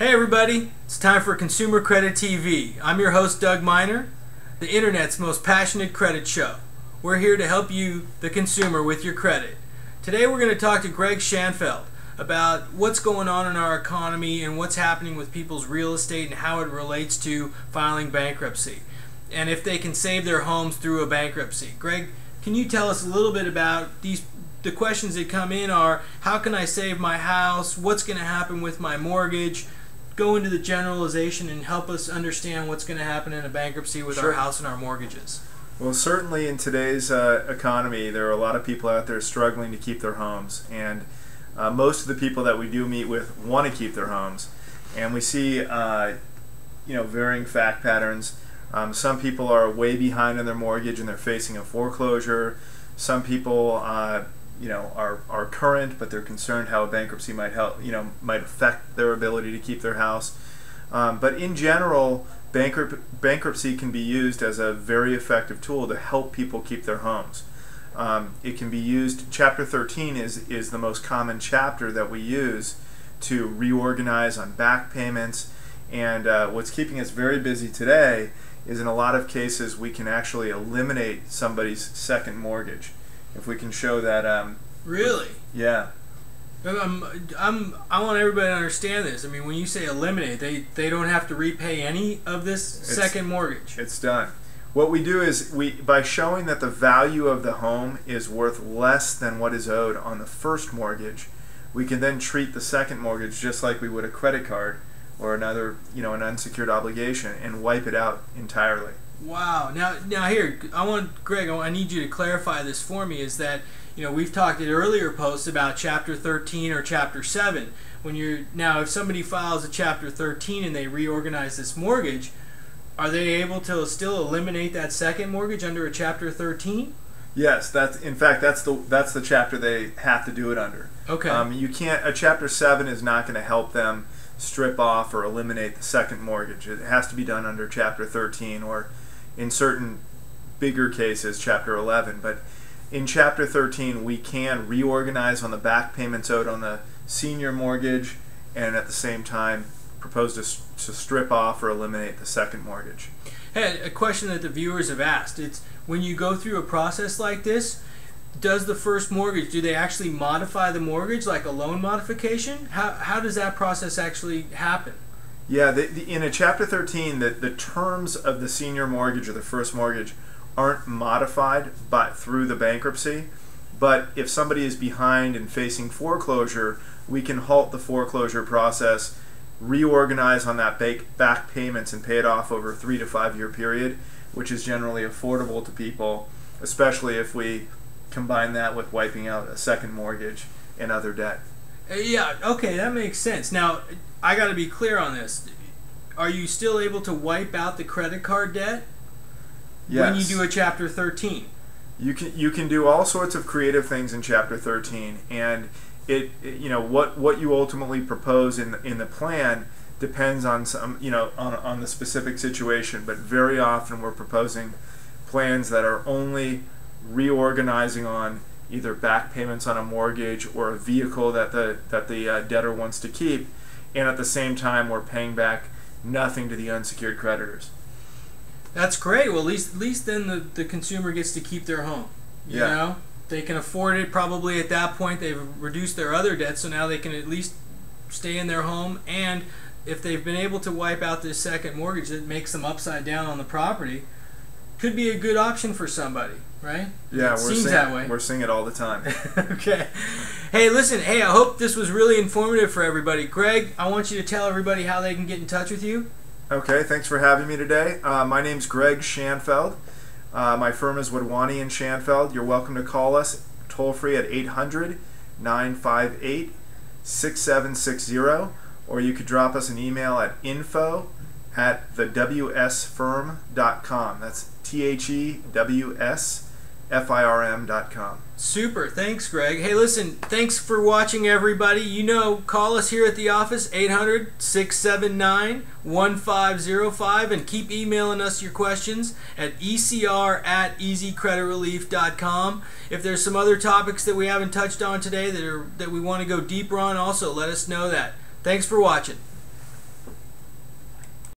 Hey everybody, it's time for Consumer Credit TV. I'm your host Doug Miner, the internet's most passionate credit show. We're here to help you, the consumer, with your credit. Today we're going to talk to Greg Schanfeld about what's going on in our economy and what's happening with people's real estate and how it relates to filing bankruptcy and if they can save their homes through a bankruptcy. Greg, can you tell us a little bit about the questions that come in are, how can I save my house? What's going to happen with my mortgage? Go into the generalization and help us understand what's going to happen in a bankruptcy with our house and our mortgages. Well, certainly in today's economy, there are a lot of people out there struggling to keep their homes, and most of the people that we do meet with want to keep their homes, and we see varying fact patterns. Some people are way behind on their mortgage and they're facing a foreclosure. Some people are current, but they're concerned how a bankruptcy might affect their ability to keep their house. But in general, bankruptcy can be used as a very effective tool to help people keep their homes. It can be used. Chapter 13 is the most common chapter that we use to reorganize on back payments. And what's keeping us very busy today is, in a lot of cases, we can actually eliminate somebody's second mortgage if we can show that. Really? Yeah. I want everybody to understand this. I mean, when you say eliminate, they don't have to repay any of this second mortgage. It's done. What we do is, by showing that the value of the home is worth less than what is owed on the first mortgage, we can then treat the second mortgage just like we would a credit card or another, an unsecured obligation, and wipe it out entirely. Wow. Now here, Greg, I need you to clarify this for me. Is that, we've talked in earlier posts about Chapter 13 or Chapter 7. If somebody files a Chapter 13 and they reorganize this mortgage, are they able to still eliminate that second mortgage under a Chapter 13? Yes, that's the chapter they have to do it under. Okay. You can't. A Chapter 7 is not going to help them strip off or eliminate the second mortgage. It has to be done under Chapter 13, or in certain bigger cases, Chapter 11. But in Chapter 13, we can reorganize on the back payments owed on the senior mortgage, and at the same time propose to strip off or eliminate the second mortgage. Hey, a question that the viewers have asked. It's, when you go through a process like this, does the first mortgage, do they actually modify the mortgage like a loan modification? How does that process actually happen? Yeah, in a Chapter 13, the terms of the senior mortgage or the first mortgage aren't modified through the bankruptcy. But if somebody is behind and facing foreclosure, we can halt the foreclosure process, reorganize on that back payments, and pay it off over a 3 to 5 year period, which is generally affordable to people, especially if we combine that with wiping out a second mortgage and other debt. Yeah, okay, that makes sense. Now, I got to be clear on this. Are you still able to wipe out the credit card debt? Yes. When you do a Chapter 13? You can do all sorts of creative things in Chapter 13, and what you ultimately propose in the plan depends on on the specific situation. But very often we're proposing plans that are only reorganizing on either back payments on a mortgage or a vehicle that the debtor wants to keep, and at the same time we're paying back nothing to the unsecured creditors. That's great. Well, at least then the consumer gets to keep their home. You know? They can afford it. Probably at that point they've reduced their other debts, so now they can at least stay in their home. And if they've been able to wipe out this second mortgage that makes them upside down on the property, could be a good option for somebody, right? Yeah, that way. We're seeing it all the time. Okay. Hey, listen. Hey, I hope this was really informative for everybody. Greg, I want you to tell everybody how they can get in touch with you. Okay, thanks for having me today. My name's Greg Schanfeld. My firm is Wadwani and Schanfeld. You're welcome to call us toll free at 800-958-6760, or you could drop us an email at info@thewsfirm.com. That's THEWSFIRM.com. Super. Thanks, Greg. Hey, listen, thanks for watching, everybody. Call us here at the office, 800-679-1505, and keep emailing us your questions at ecr@easycreditrelief.com. If there's some other topics that we haven't touched on today that we want to go deeper on, also let us know that. Thanks for watching.